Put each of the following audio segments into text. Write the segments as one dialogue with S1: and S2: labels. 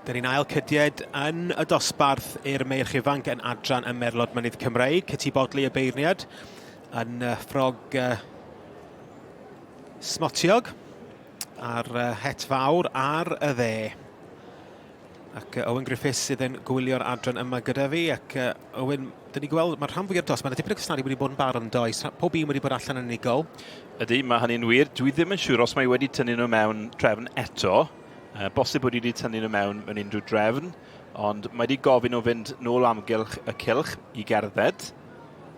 S1: Dyn ni'n ail cydied yn y dosbarth i'r meirch ifanc yn adran y Merlod Mynydd Cymreig. Cytu bodlu y beirniad yn ffrog smotiog a'r het fawr ar y dde. Ac Owen Griffiths sydd yn gwylio'r adran yma gyda fi. Ac Owen, dyn ni gweld, mae'r rhan fwy o'r dosbarth, mae dipyn o cystadlu wedi bod yn barn does. Pob un wedi bod allan yn unigol.
S2: Ydy, mae hynny'n wir. Dwi ddim yn siŵr os mae wedi tynnu nhw mewn trefn eto. Bosib bod wedi tynnu nhw mewn unrhyw drefn, ond mae wedi gofyn nhw fynd nôl amgylch y cylch i gerdded.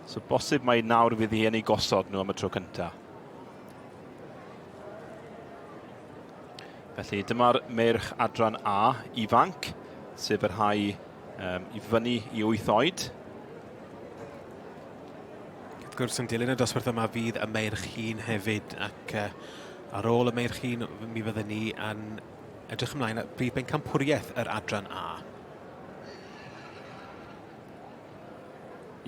S2: So bosib mae nawr fydd hi yn ei gosod nhw am y tro cyntaf. Felly dyma'r meirch adran A ifanc, sef yr rhai i fyny i 8 oed.
S1: Wrth gwrs yn dilyn y dosbarth yma fydd y meirch hun hefyd, ac ar ôl y meirch hun mi fyddwn ni yn edrych ymlaen at brif bencampwriaeth yr adran A.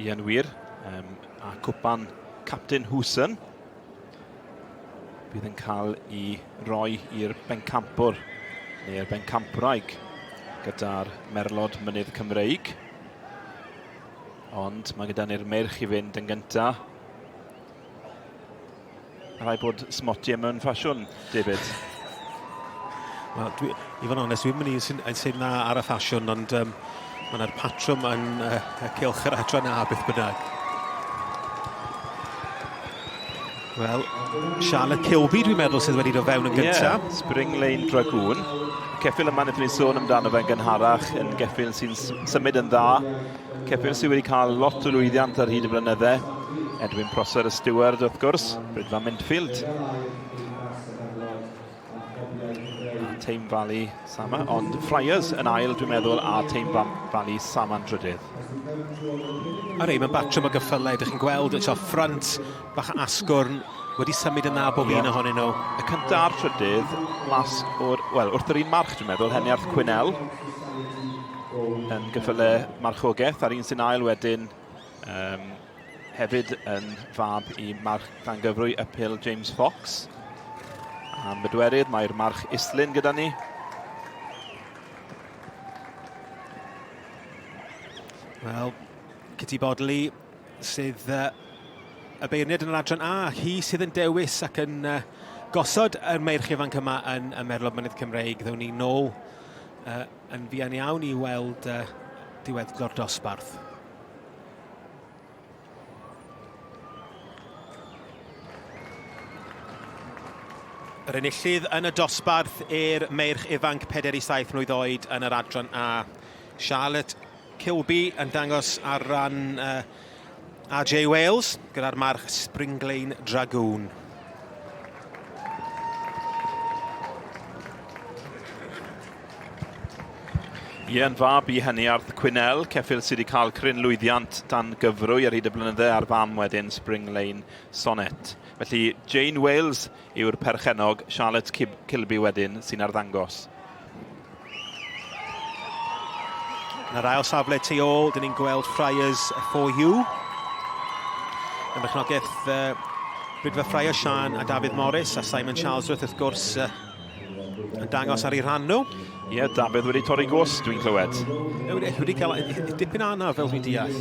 S2: Ian wir, a cwpan Captain Hwson bydd yn cael i roi i'r bencampwr, neu'r bencampwraig, gyda'r Merlod Mynydd Cymreig. Ond mae gyda ni'r merch i fynd yn gyntaf. Rhaid bod smotiau mewn ffasiwn, David.
S1: Wel, i fod yn onest, dwi'n mynd i'n sy'n na ar y ffasiwn, ond mae yna'r patrwm yn cylch yr adran A beth bynnag. Wel, Charlotte Kilby dwi'n meddwl sydd wedi dod fewn yn gyntaf.
S2: Yeah, Spring Lane Dragoon. Ceffyl yma wnaethon ni sôn amdano fe'n gynharach, yn geffyl sy'n symud yn dda. Ceffyl sydd wedi cael lot o lwyddiant ar hyd y blynydde. Edwin Prosser y Steward, wrth gwrs, Brydfa Mintfield. Tame Valley Sama, ond Friars yn ail, dwi'n meddwl, a Tame Valley Saman drydydd.
S1: A rei, mae'n batrwm o gyffylau. Dych chi'n gweld y ffrant bach asgwrn wedi symud yn dda bob un ohonyn nhw.
S2: Y cyntaf a'r trydydd, wrth yr un march, dwi'n meddwl, Heniarth Cwynel, yn gyffylau marchogaeth, a'r un sy'n ail wedyn, hefyd yn fab i march dangyfrwy Uphill James Fox. Am bedwerydd, mae'r march Islyn gyda ni.
S1: Wel, Cytu Bodlu sydd y beirniad yn yr adran A, hi sydd yn dewis ac yn gosod y meirch ifanc yma yn y Merlod Mynydd Cymreig. Ddown ni nôl yn fuan iawn i weld diweddglo'r dosbarth. Yr enillydd yn y dosbarth i'r meirch ifanc 4 i 7 mlwydd oed yn yr adran A. Charlotte Kilby yn dangos ar ran AJ Wales gyda'r march Spring Lane Dragoon.
S2: Ian fab i Heniarth Cwynel, ceffyl sydd wedi cael cryn lwyddiant dan gyfrwy ar hyd y blynydde a'r fam wedyn Spring Lane Sonnet. Felly Jane Wales yw'r perchenog, Charlotte Kilby wedyn sy'n arddangos.
S1: Yn yr ail safle tu ôl, dyn ni'n gweld Friars 4U. Yn berchnogaeth Brydfa Friar Sian a David Morris a Simon Charlesworth wrth gwrs yn dangos ar ei rhan nhw.
S2: Ie, David wedi torri gos, dwi'n clywed.
S1: Wedi cael dipyn anaf fel dwi'n deall.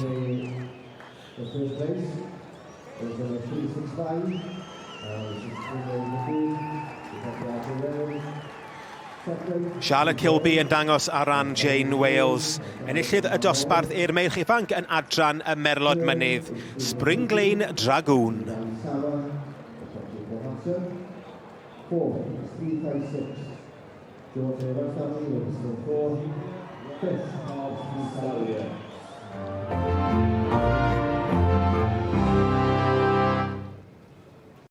S1: Charlotte Kilby yn dangos ar ran Jane Wales. Enillydd y dosbarth i'r meirch ifanc yn adran y Merlod Mynydd, Spring Lane Dragoon. Stallion.